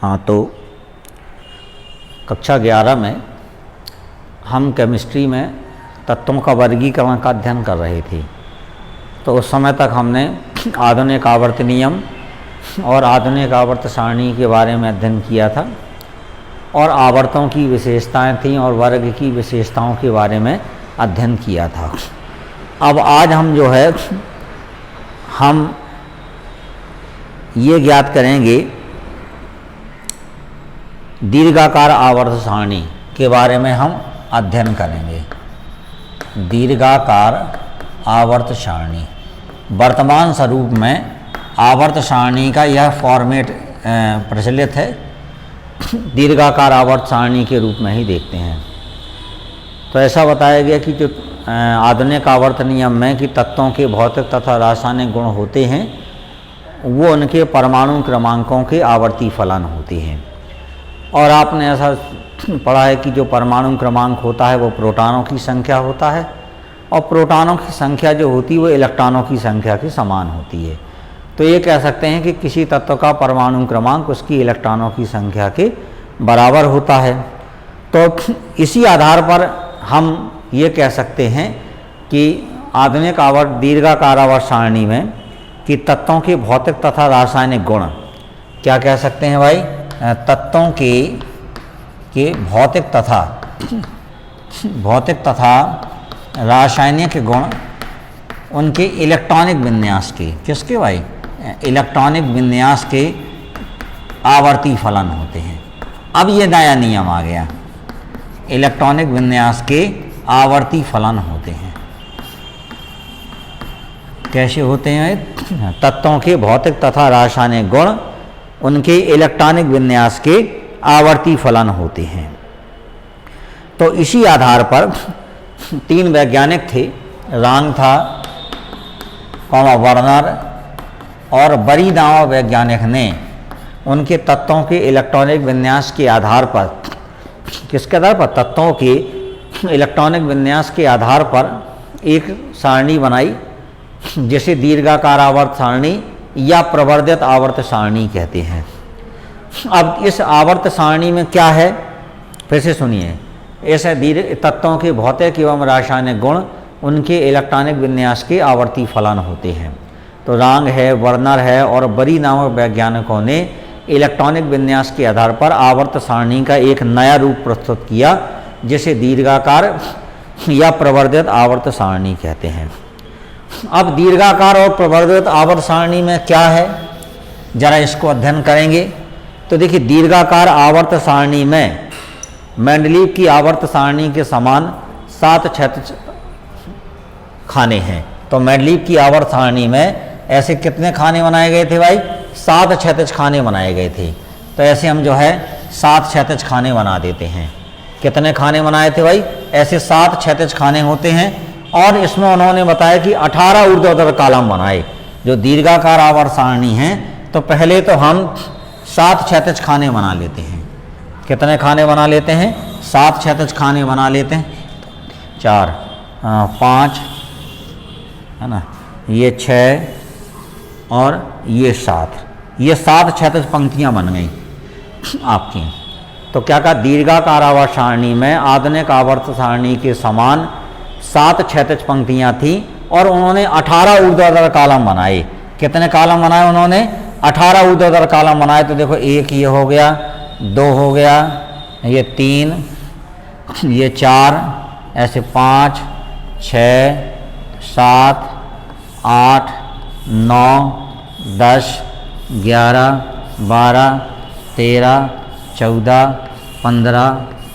हाँ, तो कक्षा 11 में हम केमिस्ट्री में तत्वों का वर्गीकरण का अध्ययन कर रहे थे। तो उस समय तक हमने आधुनिक आवर्त नियम और आधुनिक आवर्त सारणी के बारे में अध्ययन किया था और आवर्तों की विशेषताएं थीं और वर्ग की विशेषताओं के बारे में अध्ययन किया था। अब आज हम जो है हम ये ज्ञात करेंगे दीर्घाकार आवर्त सारणी के बारे में हम अध्ययन करेंगे। दीर्घाकार आवर्त सारणी वर्तमान स्वरूप में आवर्त सारणी का यह फॉर्मेट प्रचलित है। दीर्घाकार आवर्त सारणी के रूप में ही देखते हैं। तो ऐसा बताया गया कि जो आधुनिक आवर्त नियम में कि तत्वों के भौतिक तथा रासायनिक गुण होते हैं वो उनके परमाणु क्रमांकों के आवर्ती फलन होते हैं। और आपने ऐसा पढ़ा है कि जो परमाणु क्रमांक होता है वो प्रोटॉनों की संख्या होता है और प्रोटॉनों की संख्या जो होती है वो इलेक्ट्रॉनों की संख्या के समान होती है। तो ये कह सकते हैं कि किसी तत्व का परमाणु क्रमांक उसकी इलेक्ट्रॉनों की संख्या के बराबर होता है। तो इसी आधार पर हम ये कह सकते हैं कि आधुनिक आवर्त दीर्घाकार आवर्त सारणी में कि तत्वों के भौतिक तथा रासायनिक गुण क्या कह सकते हैं भाई? तत्वों के भौतिक तथा रासायनिक गुण उनके इलेक्ट्रॉनिक विन्यास के किसके भाई? इलेक्ट्रॉनिक विन्यास के आवर्ती फलन होते हैं। अब ये नया नियम आ गया, इलेक्ट्रॉनिक विन्यास के आवर्ती फलन होते हैं। कैसे होते हैं? तत्वों के भौतिक तथा रासायनिक गुण उनके इलेक्ट्रॉनिक विन्यास के आवर्ती फलन होते हैं। तो इसी आधार पर तीन वैज्ञानिक थे, रांग था, वर्नर और बरी नामक वैज्ञानिक ने उनके तत्वों के इलेक्ट्रॉनिक विन्यास के आधार पर, किसके आधार पर? तत्वों के इलेक्ट्रॉनिक विन्यास के आधार पर एक सारणी बनाई जिसे दीर्घाकार आवर्त सारणी या प्रवर्धित आवर्त सारणी कहते हैं। अब इस आवर्त सारणी में क्या है, फिर से सुनिए। ऐसे तत्वों के भौतिक एवं रासायनिक गुण उनके इलेक्ट्रॉनिक विन्यास के आवर्ती फलन होते हैं। तो रांग है, वर्नर है और बरी नामक वैज्ञानिकों ने इलेक्ट्रॉनिक विन्यास के आधार पर आवर्त सारणी का एक नया रूप प्रस्तुत किया जिसे दीर्घाकार या प्रवर्धित आवर्त सारणी कहते हैं। अब दीर्घाकार और प्रवर्धित आवर्त सारणी में क्या है, जरा इसको अध्ययन करेंगे। तो देखिए, दीर्घाकार आवर्त सारणी में मेंडलीव की आवर्त सारणी के समान 7 क्षैतिज खाने हैं। तो मेंडलीव की आवर्त सारणी में ऐसे कितने खाने बनाए गए थे भाई? 7 क्षैतिज खाने बनाए गए थे। तो ऐसे हम जो है 7 क्षैतिज खाने बना देते हैं। कितने खाने बनाए थे भाई? ऐसे 7 क्षैतिज खाने होते हैं। और इसमें उन्होंने बताया कि 18 ऊर्ध्वाधर कॉलम बनाए। जो दीर्घाकार आवर्त सारणी है तो पहले तो हम 7 क्षैतिज खाने बना लेते हैं। कितने खाने बना लेते हैं? 7 क्षैतिज खाने बना लेते हैं। 4 5 है ना, ये 6 और ये 7, ये 7 क्षैतिज पंक्तियां बन गई आपकी। तो क्या कहा? दीर्घाकार आवर्त सारणी में आधुनिक आवर्त सारणी के समान 7 क्षैतिज पंक्तियां थी और उन्होंने 18 ऊर्ध्वाधर कॉलम बनाए। कितने कॉलम बनाए उन्होंने? 18 ऊर्ध्वाधर कॉलम बनाए। तो देखो, एक ये हो गया, 2 हो गया, ये 3, ये 4, ऐसे 5 6 7 8 9 10 11 12 13 14 15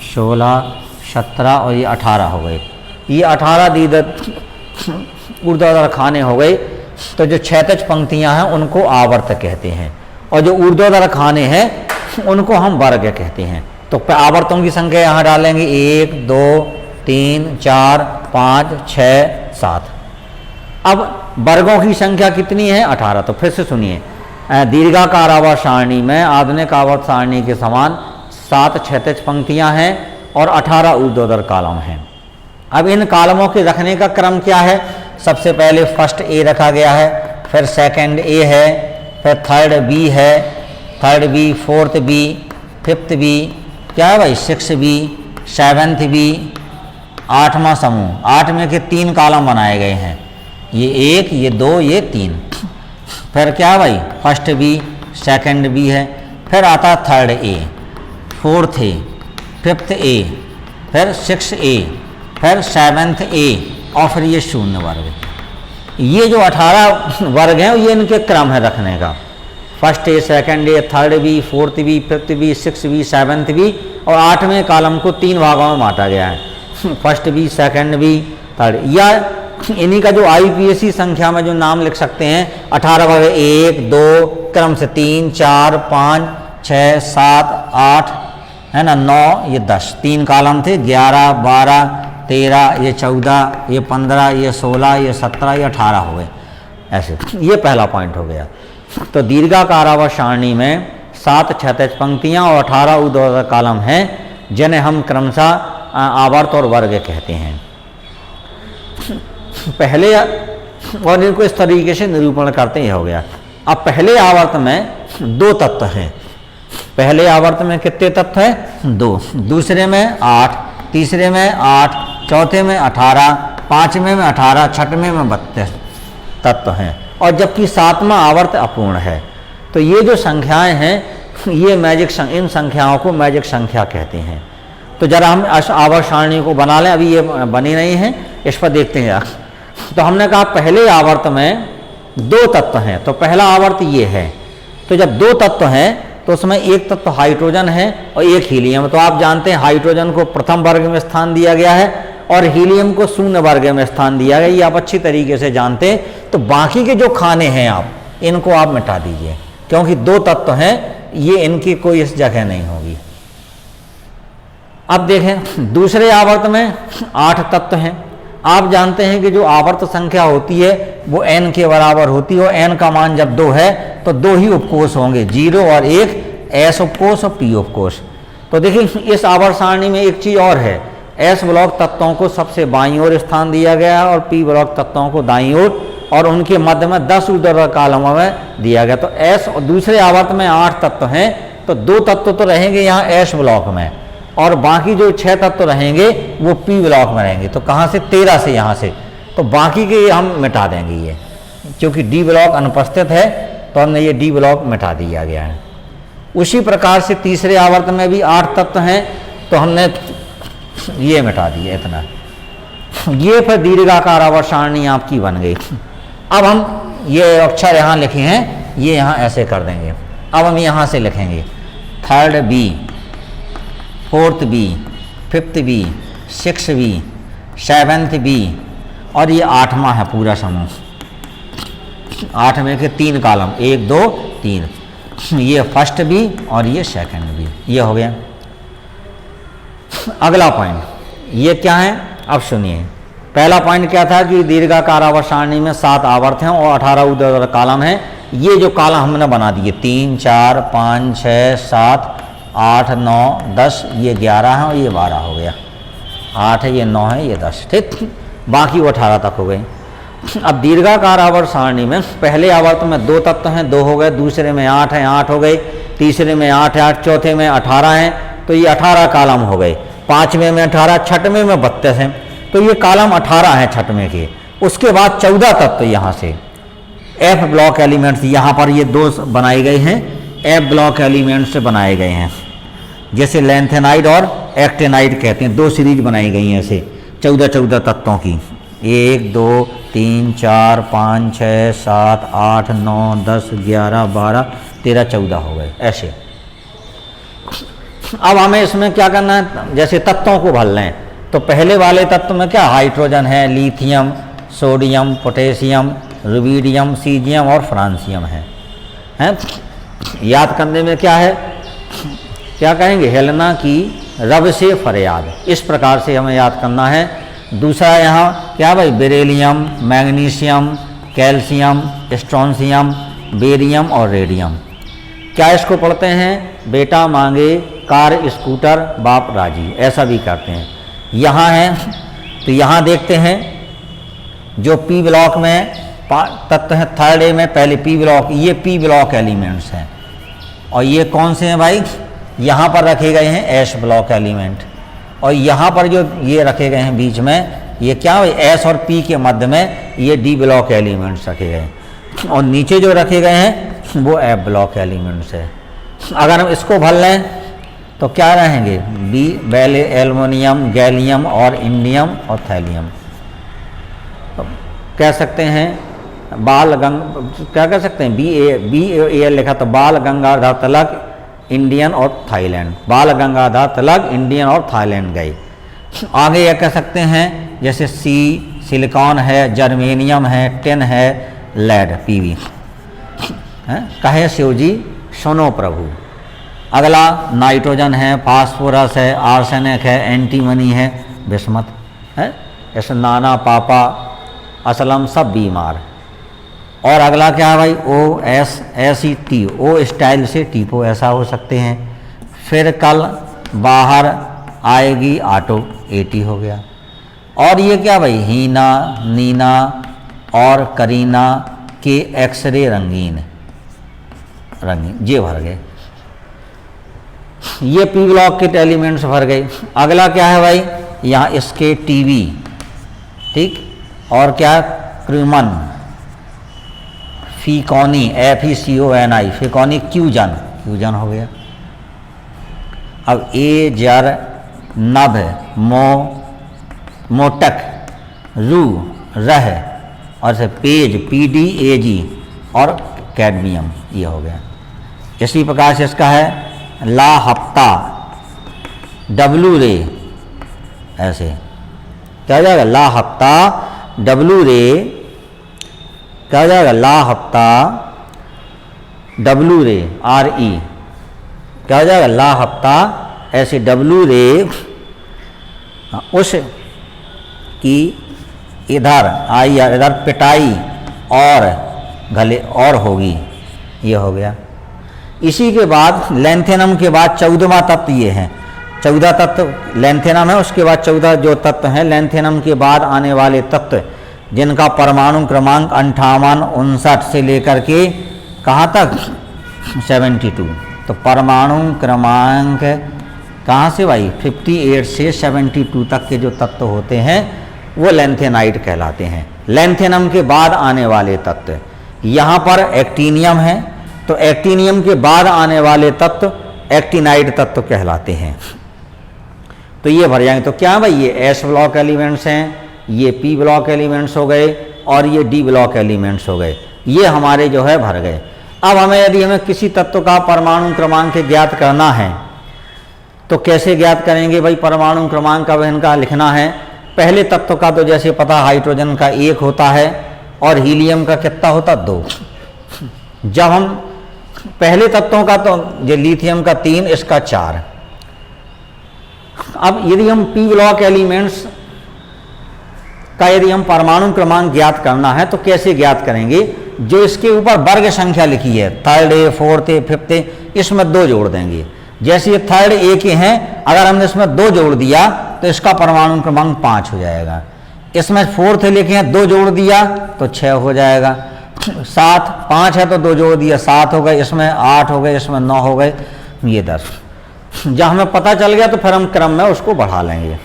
16 17 और ये 18 हो गए। ये 18 ऊर्ध्वाधर खाने हो गए। तो जो क्षैतिज पंक्तियां हैं उनको आवर्त कहते हैं और जो ऊर्ध्वाधर खाने हैं उनको हम वर्ग कहते हैं। तो आवर्तों की संख्या यहाँ डालेंगे 1 2 3 4 5 6 7। अब वर्गों की संख्या कितनी है? 18। तो फिर से सुनिए, दीर्घाकार आवर्त सारणी में आधुनिक आवर्त सारणी के समान 7 क्षैतिज पंक्तियां हैं और 18 ऊर्ध्वाधर कॉलम हैं। अब इन कॉलमों के रखने का क्रम क्या है? सबसे पहले फर्स्ट ए रखा गया है, फिर सेकंड ए है, फिर थर्ड बी है, third B, fourth B, fifth B, क्या है भाई, सिक्स बी, सेवन्थ बी, आठवां समूह। 8 में के 3 कॉलम बनाए गए हैं, ये 1, ये 2, ये 3। फिर क्या है भाई, फर्स्ट बी, सेकंड बी है, फिर आता third A, fourth A, fifth A, फिर सिक्स ए, फिर सेवन्थ ए, और फिर ये शून्य वर्ग। ये जो 18 वर्ग हैं ये इनके क्रम है रखने का, first A, second A, third B, fourth B, fifth B, six B, seventh B, और 8वें कॉलम को 3 भागों में बांटा गया है, first B, second B, third. या इन्हीं का जो आईपीएसी संख्या में जो नाम लिख सकते हैं, 18 वर्ग 1, 2, क्रम से 3, 4, 5, 6, 7, 8 है ना, 9, ये 10, 3 कॉलम थे, 11, 12, 13, ये 14, ये 15, ये 16, ये 17, ये 18 हो गए ऐसे। ये पहला पॉइंट हो गया। तो दीर्घाकार आवर्त सारणी में 7 क्षैतिज पंक्तियां और 18 ऊर्ध्वाधर कॉलम हैं, जिन्हें हम क्रमशः आवर्त और वर्ग कहते हैं। पहले और इनको इस तरीके से निरूपण करते हैं, हो गया। अब पहले आवर्त में 2 तत्व हैं। पहले आवर्त में कितने तत्व हैं? 2। दूसरे में 8, तीसरे में 8, चौथे में 18, पांचवें में 18, छठवें में 32 तत्व हैं, और जबकि 7वां आवर्त अपूर्ण है। तो ये जो संख्याएं हैं ये इन संख्याओं को मैजिक संख्या कहते हैं। तो जरा हम आवर्त सारणी को बना लें, अभी ये बनी नहीं है, इस पर देखते हैं। तो हमने कहा पहले आवर्त में 2 तत्व हैं, तो पहला आवर्त ये है। तो जब 2 तत्व हैं तो उसमें एक तत्व हाइड्रोजन है और एक हीलियम। तो आप जानते हैं हाइड्रोजन को प्रथम वर्ग में स्थान दिया गया है और हीलियम को शून्य वर्ग में स्थान दिया गया, ये आप अच्छी तरीके से जानते हैं। तो बाकी के जो खाने हैं आप इनको आप मिटा दीजिए, क्योंकि 2 तत्व हैं, ये इनकी कोई इस जगह नहीं होगी। अब देखें दूसरे आवर्त में 8 तत्व हैं। आप जानते हैं कि जो आवर्त संख्या होती है वो n के बराबर होती है, और n का मान जब 2 है तो 2 ही उपकोष होंगे, 0 और 1, s उपकोष और p उपकोष। तो देखिए इस आवर्त सारणी में एक चीज और है, s ब्लॉक तत्वों को सबसे बाईं ओर स्थान दिया गया है और p ब्लॉक तत्वों को दाईं ओर, और उनके मध्य में 10 ऊर्ध्वाधर कॉलमों में दिया गया। तो s और दूसरे आवर्त में 8 तत्व हैं, तो 2 तत्व तो रहेंगे यहाँ s ब्लॉक में, और बाकी जो 6 तत्व रहेंगे वो p ब्लॉक में रहेंगे। तो कहाँ से? 13 से, यहाँ से। तो बाकी के हम मिटा देंगे ये, क्योंकि d ब्लॉक अनुपस्थित है तो हमने ये d ब्लॉक मिटा दिया गया है। उसी प्रकार से तीसरे आवर्त में भी 8 तत्व हैं, तो हमने ये मिटा दिया इतना। ये फिर दीर्घाकार आवर्त सारणी आपकी बन गई। अब हम ये अक्षर यहाँ लिखे हैं, ये यहाँ ऐसे कर देंगे। अब हम यहाँ से लिखेंगे third B, fourth B, fifth B, six B, seventh B, और ये 8वां है पूरा समूह। 8 में के 3 कॉलम, 1, 2, 3, ये फर्स्ट बी और ये सेकंड बी, ये हो गया। अगला पॉइंट ये क्या है, अब सुनिए। पहला पॉइंट क्या था कि दीर्घाकार आवर्त सारणी में 7 आवर्त हैं और 18 ऊर्ध्वाधर कॉलम हैं। ये जो कॉलम हमने बना दिए 3, 4, 5, 6, 7, 8, 9, 10, ये 11 है और ये 12 हो गया। 8 है, ये 9 है, ये 10, ठीक। बाकी वो 18 तक हो गई। अब दीर्घाकार आवर्त सारणी में पहले आवर्त में 2 तत्व हैं, 2 हो गए। दूसरे में 8 हैं, 8 हो गए। तीसरे में 8 है, 8, चौथे में 18 हैं, तो ये 18 कॉलम हो गए। पाँचवें में 18, छठवें में 32 हैं, तो ये कॉलम 18 हैं छठवें के। उसके बाद 14 तत्व यहाँ से एफ ब्लॉक एलिमेंट्स, यहाँ पर ये 2 बनाए गए हैं, एफ ब्लॉक एलिमेंट से बनाए गए हैं, जैसे लैंथेनाइड और एक्टेनाइड कहते हैं। 2 सीरीज बनाई गई हैं ऐसे 14 तत्वों की। 1, 2, 3, 4, 5, 6, 7, 8, 9, 10, 11, 12, 13, 14 हो गए ऐसे। अब हमें इसमें क्या करना है, जैसे तत्वों को भर लें। तो पहले वाले तत्व में क्या, हाइड्रोजन है, lithium, sodium, potassium, rubidium, caesium और फ्रांसियम है। याद करने में क्या है, क्या कहेंगे, हेलेना की रब से फरियाद, इस प्रकार से हमें याद करना है। दूसरा यहाँ क्या भाई, beryllium, magnesium, calcium, strontium, barium और रेडियम। क्या इसको पढ़ते हैं, बेटा मांगे कार स्कूटर बाप राजी, ऐसा भी करते हैं। यहाँ है तो यहाँ देखते हैं जो पी ब्लॉक में तत्व है, थर्ड ए में पहले पी ब्लॉक, ये पी ब्लॉक एलिमेंट्स हैं। और ये कौन से हैं भाई, यहाँ पर रखे गए हैं एस ब्लॉक एलिमेंट, और यहाँ पर जो ये रखे गए हैं बीच में, ये क्या है, एस और पी के मध्य में ये डी ब्लॉक एलिमेंट्स रखे गए हैं, और नीचे जो रखे गए हैं वो एफ ब्लॉक एलिमेंट्स है। अगर हम इसको भर लें तो क्या रहेंगे, बी बेल एल्युमिनियम, गैलियम और इंडियम और थैलियम। तो कह सकते हैं क्या कह सकते हैं, बी ए लिखा तो बाल गंगाधर तिलक इंडियन और थाईलैंड, बाल गंगाधर तिलक इंडियन और थाईलैंड गए। आगे यह कह सकते हैं जैसे सी सिलिकॉन है, जर्मेनियम है, टिन है, लेड पीवी है, कहे शिव जी सुनो प्रभु। अगला नाइट्रोजन है, फास्फोरस है, आर्सेनिक है, एंटीमनी है, बिस्मत है, ऐसे नाना पापा असलम सब बीमार। और अगला क्या है भाई, ओ एस ऐसी टी, ओ स्टाइल से टीपो ऐसा हो सकते हैं। फिर कल बाहर आएगी ऑटो, एटी हो गया। और ये क्या भाई, हीना, नीना और करीना के एक्सरे रंगीन ये भर गए, ये पी ब्लॉक के एलिमेंट्स भर गए। अगला क्या है भाई, यहाँ इसके टीवी, ठीक, और क्या क्रूमन, फीकॉनी FECONI फीकॉनी, क्यूजन हो गया। अब ए जर नभ, मोटक, रू रह, और से पेज PDAG और कैडमियम, ये हो गया। इसी प्रकार से इसका है ला हफ्ता, डब्लू रे, ऐसे क्या हो जाएगा, ला हफ्ता, डब्लू रे क्या हो जाएगा, ला हफ्ता, डब्लू रे RE क्या हो जाएगा, ला हफ्ता, ऐसे डब्लू रे उस की इधर आई, इधर पिटाई और गले और होगी, ये हो गया। इसी के बाद लैंथेनम के बाद 14वां तत्व ये है, 14 तत्व लैंथेनम है, उसके बाद 14 जो तत्व हैं लैंथेनम के बाद आने वाले तत्व, जिनका परमाणु क्रमांक 58, 59 से लेकर के कहाँ तक 72। तो परमाणु क्रमांक कहाँ से भाई, 58 से 72 तक के जो तत्व होते हैं वो लैंथेनाइट कहलाते हैं। लैंथेनम के बाद आने वाले तत्व, यहाँ पर एक्टीनियम है, तो एक्टीनियम के बाद आने वाले तत्व एक्टिनाइट तत्व कहलाते हैं। तो ये भर जाएंगे। तो क्या भाई, ये एस ब्लॉक एलिमेंट्स हैं, ये पी ब्लॉक एलिमेंट्स हो गए, और ये डी ब्लॉक एलिमेंट्स हो गए, ये हमारे जो है भर गए। अब यदि हमें किसी तत्व का परमाणु क्रमांक ज्ञात करना है तो कैसे ज्ञात करेंगे भाई, परमाणु क्रमांक अब इनका लिखना है। पहले तत्व का तो जैसे पता, हाइड्रोजन का 1 होता है और हीलियम का कितना होता, 2। जब हम पहले तत्वों का तो ये लिथियम का 3, इसका 4। अब यदि हम पी ब्लॉक एलिमेंट्स का यदि हम परमाणु क्रमांक ज्ञात करना है तो कैसे ज्ञात करेंगे, जो इसके ऊपर वर्ग संख्या लिखी है, 3rd, 4th, 5th, इसमें 2 जोड़ देंगे। जैसे ये 3rd A के हैं, अगर हमने इसमें 2 जोड़ दिया तो इसका परमाणु क्रमांक 5 हो जाएगा। इसमें 4th लिखे हैं, 2 जोड़ दिया तो 6 हो जाएगा। 7, 5 है तो 2 जोड़ दिया 7 हो गए, इसमें 8 हो गए, इसमें 9 हो गए, ये 10। जब हमें पता चल गया तो फिर हम क्रम में उसको बढ़ा लेंगे।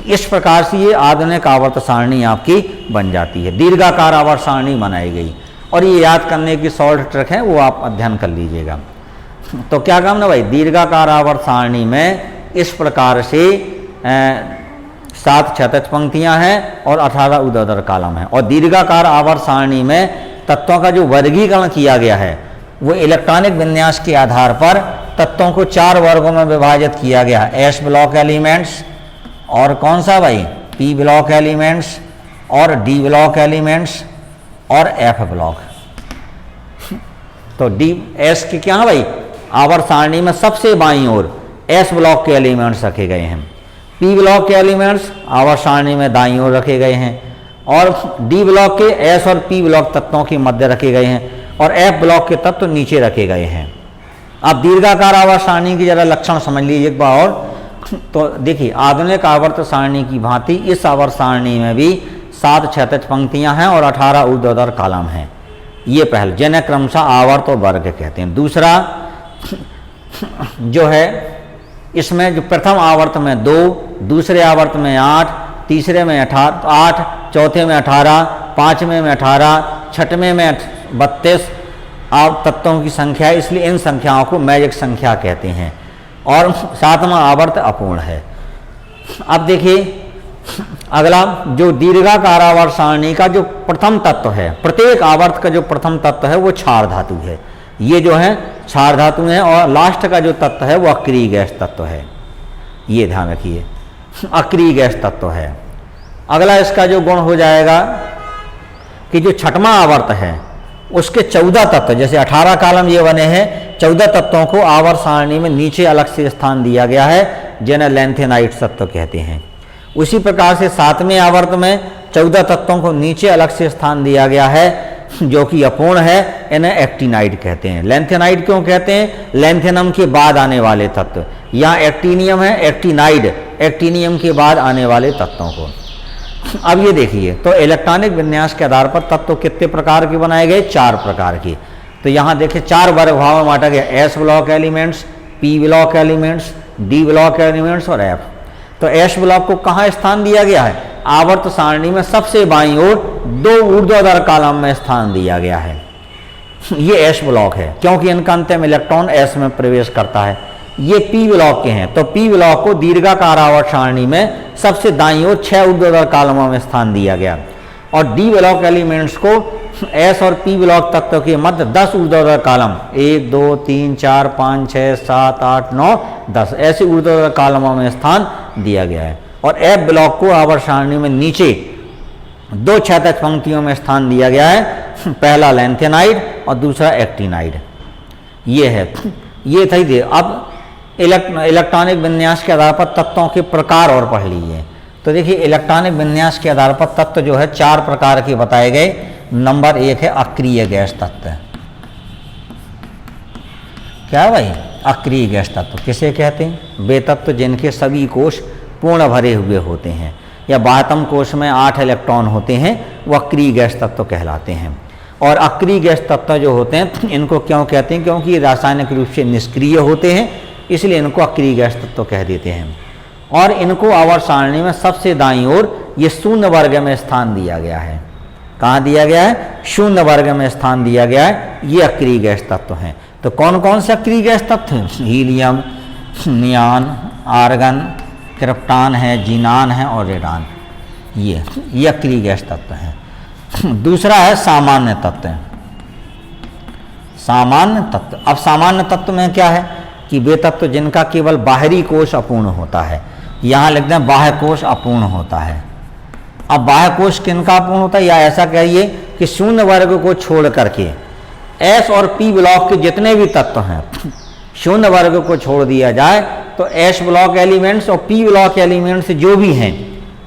इस प्रकार से ये आधुनिक आवर्त सारणी आपकी बन जाती है, दीर्घाकार आवर्त सारणी बनाई गई। और ये याद करने की शॉर्ट ट्रिक है, वो आप अध्ययन कर लीजिएगा। तो क्या काम ना भाई, दीर्घाकार आवर्त सारणी में इस प्रकार से 7 क्षैतिज पंक्तियां हैं और 18 ऊर्ध्वाधर कॉलम है। और दीर्घाकार आवर्त सारणी में तत्वों का जो वर्गीकरण किया गया है वो इलेक्ट्रॉनिक विन्यास के आधार पर तत्वों को 4 वर्गों में विभाजित किया गया है। एस ब्लॉक एलिमेंट्स, और कौन सा भाई, पी ब्लॉक एलिमेंट्स, और डी ब्लॉक एलिमेंट्स, और एफ ब्लॉक। तो डी एस के क्या है भाई, आवर्त सारणी में सबसे बाईं ओर एस ब्लॉक के एलिमेंट्स रखे गए हैं। पी ब्लॉक के एलिमेंट्स आवर्त सारणी में दाईं ओर रखे गए हैं, और डी ब्लॉक के एस और पी ब्लॉक तत्वों के मध्य रखे गए हैं, और एफ ब्लॉक के तत्व नीचे रखे गए हैं। अब दीर्घाकार आवर्त सारणी की जरा लक्षण समझ लीजिए एक बार और। तो देखिए, आधुनिक आवर्त सारणी की भांति इस आवर्त सारणी में भी 7 क्षैतिज पंक्तियां हैं और 18 ऊर्ध्वाधर कॉलम हैं। ये पहले, जिन्हें क्रमशः आवर्त और वर्ग कहते हैं। दूसरा, जो है इसमें जो प्रथम आवर्त में 2, दूसरे आवर्त में 8, तीसरे में 8, चौथे में 18, पाँचवें में 18, छठवें में 32 तत्वों की संख्या है, इसलिए इन संख्याओं को मैजिक संख्या कहते हैं। और 7वां आवर्त अपूर्ण है। अब देखिए अगला जो दीर्घाकार आवर्त सारणी का जो प्रथम तत्व है, प्रत्येक आवर्त का जो प्रथम तत्व है वो क्षार धातु है। ये जो है क्षार धातु है और लास्ट का जो तत्व है वो अक्रिय गैस तत्व है। ये ध्यान रखिए, अक्रिय गैस तत्व है। अगला इसका जो गुण हो जाएगा कि जो छठवां आवर्त है उसके 14 तत्व, जैसे 18 कॉलम ये बने हैं, 14 तत्वों को आवर्त सारणी में नीचे अलग से स्थान दिया गया है, जिन्हें लैंथेनाइट तत्व कहते हैं। उसी प्रकार से 7वें आवर्त में 14 तत्वों को नीचे अलग से स्थान दिया गया है जो कि अपूर्ण है, इन्हें एक्टिनाइड कहते हैं। लैंथेनाइड क्यों कहते हैं? लैंथेनम के बाद आने वाले तत्व। यहाँ एक्टिनियम है, एक्टिनाइड एक्टिनियम के बाद आने वाले तत्वों को। अब ये देखिए, तो इलेक्ट्रॉनिक विन्यास के आधार पर तत्व कितने प्रकार के बनाए गए? 4 प्रकार के। तो यहाँ देखिए 4 वर्ग भाव में बांटा गया, S block elements, P block elements, D block elements और एफ। तो एस ब्लॉक को कहाँ स्थान दिया गया है? आवर्त सारणी में सबसे बाईं ओर 2 ऊर्ध्वाधर कॉलम में स्थान दिया गया है। ये एस ब्लॉक है क्योंकि इनका अंतिम इलेक्ट्रॉन एस में प्रवेश करता है। ये पी ब्लॉक के हैं, तो पी ब्लॉक को दीर्घाकार आवर्त सारणी में सबसे दाईं ओर 6 ऊर्ध्वाधर कॉलमों में स्थान दिया गया। और डी ब्लॉक एलिमेंट्स को एस और पी ब्लॉक तत्व के मध्य 10 ऊर्ध्वाधर कॉलम, 1 2 3 4 5 6 7 8 9 10 ऐसे ऊर्ध्वाधर कॉलमों में स्थान दिया गया है। और एफ ब्लॉक को आवर्त सारणी में नीचे 2 क्षैतिज पंक्तियों में स्थान दिया गया है, पहला लैंथेनाइड और दूसरा एक्टिनाइड। ये है, ये था ही। अब इलेक्ट्रॉनिक विन्यास के आधार पर तत्वों के प्रकार और पढ़ लीजिए। तो देखिए इलेक्ट्रॉनिक विन्यास के आधार पर तत्व जो है 4 प्रकार के बताए गए। नंबर 1 है अक्रिय गैस तत्व। क्या है भाई? अक्रिय गैस तत्व किसे कहते हैं? वे तत्व जिनके सभी कोश पूर्ण भरे हुए होते हैं या बाह्यतम कोश में 8 इलेक्ट्रॉन होते हैं, वो अक्रिय गैस तत्व कहलाते हैं। और अक्रिय गैस तत्व जो होते हैं इनको क्यों कहते हैं? क्योंकि ये रासायनिक रूप से निष्क्रिय होते हैं, इसलिए इनको अक्रिय गैस तत्व कह देते हैं। और इनको आवर्त सारणी में सबसे दाईं ओर ये 0 वर्ग में स्थान दिया गया है। कहाँ दिया गया है? 0 वर्ग में स्थान दिया गया है। ये अक्रिय गैस तत्व हैं। तो कौन कौन से अक्रिय गैस तत्व हैं? हीलियम, नियान, आर्गन, क्रिप्टॉन है, जीनान है और रेडान। ये अक्रिय गैस तत्व हैं। दूसरा है सामान्य तत्व। सामान्य तत्व, अब सामान्य तत्व में क्या है कि वे तत्व जिनका केवल बाहरी कोश अपूर्ण होता है। यहाँ लिखते हैं बाह्य कोश अपूर्ण होता है। अब बाह्य कोश किनका अपूर्ण होता है? या ऐसा कहिए कि 0 वर्ग को छोड़ करके एस और पी ब्लॉक के जितने भी तत्व हैं, 0 वर्ग को छोड़ दिया जाए तो एस ब्लॉक एलिमेंट्स और पी ब्लॉक एलिमेंट्स जो भी हैं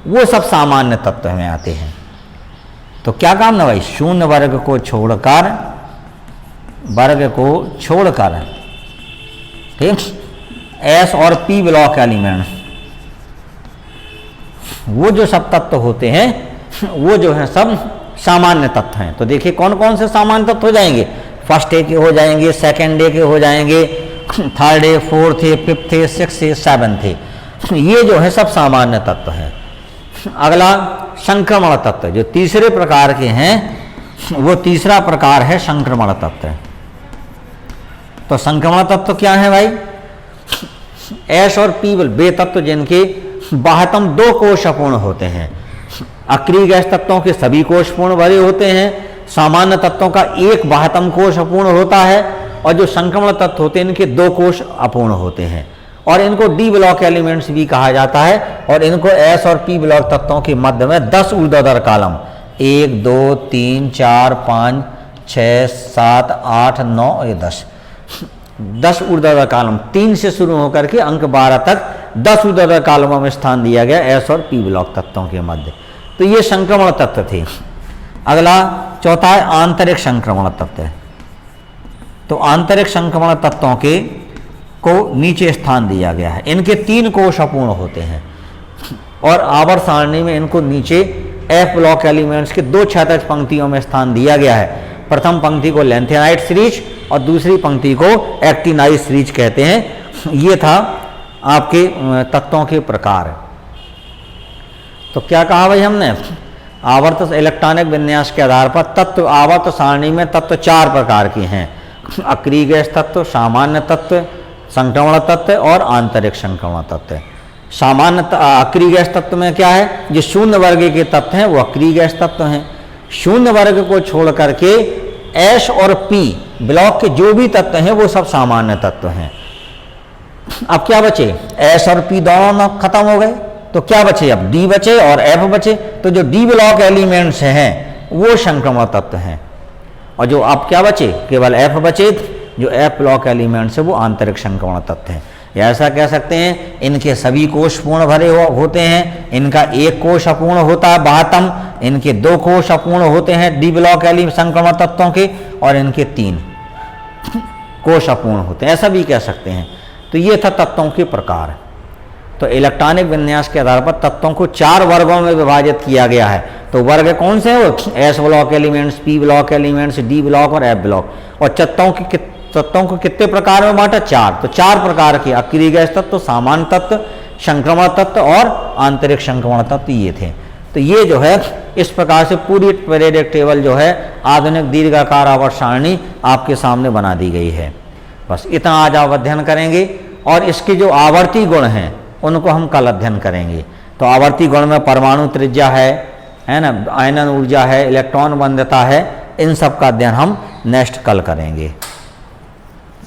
वो सब सामान्य तत्व में आते हैं। तो क्या काम ना भाई? 0 वर्ग को छोड़कर ठीक, एस और पी ब्लॉक एलिमेंट्स वो जो सब तत्व होते हैं वो जो है सब सामान्य तत्व हैं। तो देखिए कौन कौन से सामान्य तत्व हो जाएंगे? फर्स्ट ए के हो जाएंगे, सेकेंड ए के हो जाएंगे, third A, fourth A, fifth A, six A, seventh A. ये जो है सब सामान्य तत्व हैं। अगला संक्रमण तत्व जो तीसरे प्रकार के हैं, वो तीसरा प्रकार है संक्रमण तत्व। तो संक्रमण तत्व क्या है भाई? एस और पी वे तत्व जिनके बाह्यतम 2 कोश अपूर्ण होते हैं। अक्रिय गैस तत्वों के सभी कोश पूर्ण भरे होते हैं। सामान्य तत्वों का 1 बाह्यतम कोश अपूर्ण होता है और जो संक्रमण तत्व होते हैं इनके 2 कोश अपूर्ण होते हैं। और इनको डी ब्लॉक एलिमेंट्स भी कहा जाता है। और इनको एस और पी ब्लॉक तत्वों के मध्य में 10 ऊर्ध्वाधर कॉलम, 1 2 3 4 5 6 7 8 9 और 10 ऊर्ध्वाधर कॉलम, 3 से शुरू होकर के अंक 12 तक 10 ऊर्ध्वाधर कॉलमों में स्थान दिया गया एस और पी ब्लॉक तत्वों के मध्य। तो ये संक्रमण तत्व थे। अगला चौथा है आंतरिक संक्रमण तत्व। तो आंतरिक संक्रमण तत्वों के को नीचे स्थान दिया गया है। इनके 3 कोश अपूर्ण होते हैं और आवर्त सारणी में इनको नीचे एफ ब्लॉक एलिमेंट्स के 2 क्षैतिज पंक्तियों में स्थान दिया गया है। प्रथम पंक्ति को लैंथेनाइट सीरीज और दूसरी पंक्ति को एक्टिनाइट सीरीज कहते हैं। ये था आपके तत्वों के प्रकार। तो क्या कहा भाई हमने, आवर्त इलेक्ट्रॉनिक विन्यास के आधार पर तत्व आवर्त सारणी में तत्व 4 प्रकार के हैं, अक्रिय गैस तत्व, सामान्य तत्व, संक्रमण तत्व और आंतरिक संक्रमण तत्व। सामान्य अक्रिय गैस तत्व में क्या है, जो शून्य वर्ग के तत्व हैं वो अक्रिय गैस तत्व हैं। शून्य वर्ग को छोड़ करके एस और पी ब्लॉक के जो भी तत्व हैं वो सब सामान्य तत्व हैं। अब क्या बचे, एस और पी दोनों खत्म हो गए, तो क्या बचे, अब डी बचे और एफ बचे। तो जो डी ब्लॉक एलिमेंट्स हैं वो संक्रमण तत्व हैं, और जो अब क्या बचे, केवल एफ बचे, जो एफ ब्लॉक एलिमेंट्स है वो आंतरिक संक्रमण तत्व हैं। या ऐसा कह सकते हैं, इनके सभी कोश पूर्ण भरे होते हैं, इनका एक कोश अपूर्ण होता है बाह्यतम, इनके 2 कोश अपूर्ण होते हैं डी ब्लॉक एलिमेंट संक्रमण तत्वों के, और इनके 3 कोश अपूर्ण होते हैं, ऐसा भी कह सकते हैं। तो ये था तत्वों के प्रकार। तो इलेक्ट्रॉनिक विन्यास के आधार पर तत्वों को 4 वर्गों में विभाजित किया गया है। तो वर्ग कौन से हैं वो, S block elements, P block elements, D block और एफ ब्लॉक। और तत्वों को कितने प्रकार में बांटा, 4। तो 4 प्रकार के अक्रिय गैस तत्व, सामान्य तत्व, संक्रमण तत्व और आंतरिक संक्रमण तत्व ये थे। तो ये जो है इस प्रकार से पूरी पीरियोडिक टेबल जो है आधुनिक दीर्घाकार आवर्त सारणी आपके सामने बना दी गई है। बस इतना आज आप अध्ययन करेंगे, और इसके जो आवर्ती गुण हैं उनको हम कल अध्ययन करेंगे। तो आवर्ती गुण में परमाणु त्रिज्या है ना, आयनन ऊर्जा है, इलेक्ट्रॉन बंधता है, इन सब का अध्ययन हम नेक्स्ट कल करेंगे।